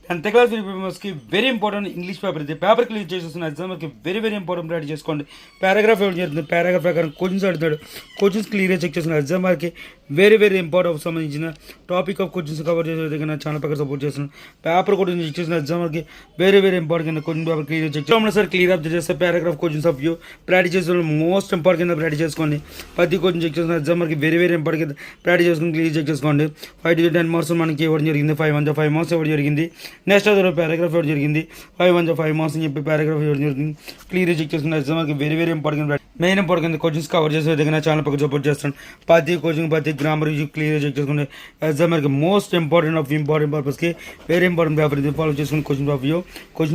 10th class కి very important English paper ఇది. Paper clear చేసేస్తున్న ఎగ్జామ్కి వెరీ వెరీ ఇంపార్టెంట్ రెడీ చేసుకోండి. పారాగ్రాఫ్ ఎవరు జరుగుతుంది, పారాగ్రాఫ్ ప్రకారం క్వశ్చన్స్ అడుగుతాడు. క్వశ్చన్స్ క్లియర్గా చెక్ చేస్తున్న ఎగ్జామ్కి వెరీ వెరీ ఇంపార్టెంట్ సంబంధించిన టాపిక్ ఆఫ్ క్వశ్చన్స్ కవర్ చేసే విధంగా నా ఛానల్ పక్కన సపోర్ట్ చేస్తున్నాను. పేపర్ కూడా చెక్ చేసిన ఎగ్జామ్కి very very important question paper clear check చేస్తాం సార్. క్లియర్ అప్ చేస్తే paragraph questions of view practice చేసిన మోస్ట్ ఇంపార్టెంట్ కింద ప్రాక్టీస్ చేసుకోండి. ప్రతి క్వశ్చన్ చెక్ చేసిన ఎగ్జామ్కి వెరీ వెరీ ఇంపార్టెంట్ ప్రాక్టీస్ చేసుకుని క్లియర్ చెక్ చేసుకోండి. 5 to 10 మార్క్స్ మనకి ఇవ్వడం జరిగింది. 5 మార్క్స్ ఇవ్వడం జరిగింది. నెక్స్ట్ అదే పారాగ్రాఫ్ ఇవ్వడం జరిగింది. 5 మార్క్స్ అని చెప్పి పారాగ్రాఫ్ ఇవ్వడం జరిగింది. క్లియర్ చెక్ చేసుకున్న ఎగ్జామ్కి very very important main important questions cover చేసే విధంగా ఛానల్ పక్కన సపోర్ట్ చేస్తాను. ప్రతి కోచింగ్ ప్రతి గ్రామర్ క్లియర్ చెక్ చేసుకుని ఎగ్జామ్కి మోస్ట్ ఇంపార్టెంట్ ఆఫ్ ఇంపార్టెంట్ పర్పస్కి వెరీ ఇంపార్టెంట్ పేపర్ ఇది ఫాలో చేసుకుని క్వశ్చన్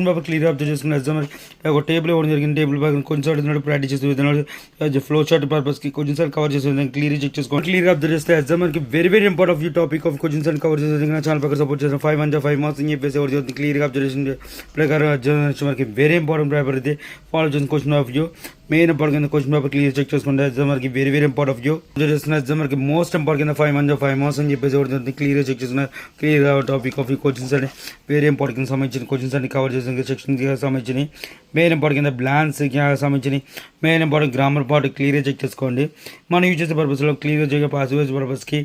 పేపర్ క్లియర్ అబ్జర్వ్ చేసుకుని ఎగ్జామ్కి ఒక టేబుల్ ఇవ్వడం జరిగింది. టేబుల్ పక్కన కొంచెం అడుగుతున్నాడు ప్రాక్టీస్ చేసే విధానం ఫ్లో చార్ట్ పర్పస్కి క్వశ్చన్స్ కవర్ చేసే విధంగా క్లియర్ చెక్ చేసుకోండి. క్లియర్ అబ్జర్వ్ చేస్తే ఎగ్జామ్కి very very important of topic of questions అని కవర్ చేసే విధంగా ఛానల్ పక్కన సపోర్ట్ చేస్తాను. 5 మార్క్స్ అని చెప్పేసి ఎవరు చదువుతుంది క్లియర్గా అబ్జర్వేషన్ ప్రకారం ఎగ్జామ్కి వెరీ ఇంపార్టెంట్ పేపర్ ఇది ఫాలో చేసిన question of view main important question paper clear check చేసుకుంటే ఎగ్జామ్కి very very important of view చేస్తున్న ఎగ్జామ్కి మోస్ట్ ఇంపార్టెంట్ 5 మార్క్స్ అని చెప్పేసి ఎవరు క్లియర్గా చెక్ చేసుకున్న క్లియర్ టాపిక్ ఆఫ్ క్వశ్చన్స్ అని వెరీ ఇంపార్టెంట్ సంబంధించిన క్వశ్చన్స్ అన్ని కవర్ చేసిన సెక్షన్కి సంబంధించి మెయిన్ ఇంపార్టెంట్ బ్లాన్స్కి సంబంధించి మెయిన్ ఇంపార్టెంట్ గ్రామర్ పార్ట్ క్లియర్గా చెక్ చేసుకోండి. మనం యూజ్ చేసే పర్పస్లో క్లియర్గా చెక్ పాసివ్ పర్పస్కి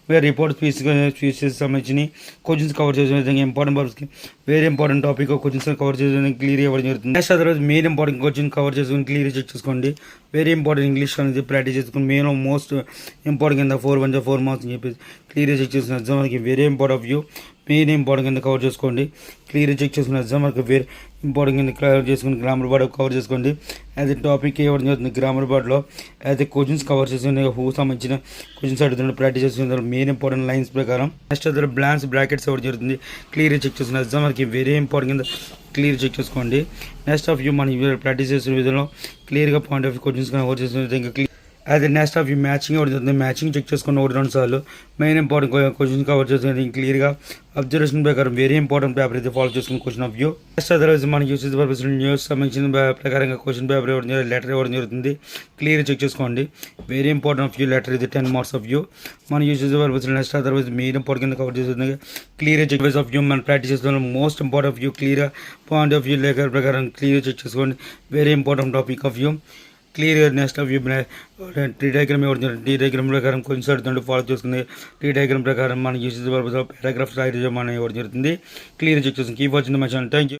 వేరే రిపోర్ట్ స్పీచెస్ సంబంధించి క్వశ్చన్స్ కవర్ చేసే విధంగా ఇంపార్టెంట్ పర్పస్కి very important topic questions cover చేసే విధంగా క్లియర్ ఇవ్వడం జరుగుతుంది. Next otherwise main important question cover చేసుకుని క్లియర్ చెక్ చేసుకోండి. వెరీ ఇంపార్టెంట్ ఇంగ్లీష్ అనేది ప్రాక్టీస్ చేసుకుని మెయిన్ మోస్ట్ ఇంపార్టెంట్ కింద 4 మార్క్స్ అని చెప్పేసి క్లియర్ చెక్ చేసిన ఎగ్జామ్కి very important view main important కింద కవర్ చేసుకోండి. క్లియర్ చెక్ చేసుకున్న ఎగ్జామ్కి వెరీ ఇంపార్టెంట్ కింద కవర్ చేసుకుని గ్రామర్ బోర్డ్ కవర్ చేసుకోండి. యాజ్ టాపిక్ ఇవ్వడం జరుగుతుంది గ్రామర్ బోర్డ్లో యాజ్ క్వశ్చన్స్ కవర్ చేసుకుని హూ సంబంధించిన క్వశ్చన్స్ అడుగుతున్న ప్రాక్టీస్ చేసుకున్న మెయిన్ ఇంపార్టెంట్ లైన్స్ ప్రకారం నెక్స్ట్ అదే బ్లాన్స్ బ్రాకెట్స్ ఇవ్వడం జరుగుతుంది. క్లియర్ చెక్ చేసుకున్న ఎగ్జామ్కి వెరీ ఇంపార్టెంట్ కింద క్లియర్ చెక్ చేసుకోండి. నెక్స్ట్ ఆఫ్ యూ మనం ప్రాక్టీస్ చేసిన విధంలో క్లియర్గా పాయింట్ ఆఫ్ క్వశ్చన్స్ కవర్ చేసిన విధంగా అదే నెక్స్ట్ ఆఫ్ యూ మ్యాచింగ్ అవుతుంది. మ్యాచింగ్ చెక్ చేసుకుని 1-2 సార్లు మెయిన్ ఇంపార్టెంట్ క్వశ్చన్స్ కవర్ చేసుకుని క్లియర్గా అబ్జర్వేషన్ ప్రకారం వెరీ ఇంపార్టెంట్ పేపర్ అయితే ఫాలో చేసుకుని question of view next otherwise మనకి యూస్ పర్పస్ న్యూస్ సంబంధించిన ప్రకారంగా క్వశ్చన్ పేపర్ ఇవ్వడం లెటర్ ఇవ్వడం జరుగుతుంది. క్లియర్ చెక్ చేసుకోండి. Very important of view letter ఇది 10 మార్క్స్ ఆఫ్ వ్యూ మనం యూస్ చేసే purpose next otherwise main important కింద కవర్ చేస్తుంది. Clear check wise of view మనం ప్రాక్టీస్ చేస్తున్నాం most important of view clear point of view letter ప్రకారం clear check చేసుకోండి. Very important topic of view clear next of view T diagram ఇవ్వడం T diagram ప్రకారం కొంచెం అడుగుతుంటే follow చేసుకుంది. Tea diagram ప్రకారం మనం యూస్ చేసే పర్పస్ పారాగ్రాఫ్ రాయడం మనం ఇవ్వడం జరుగుతుంది. క్లియర్ చెక్ చేస్తుంది. Keep watching my channel. Thank you.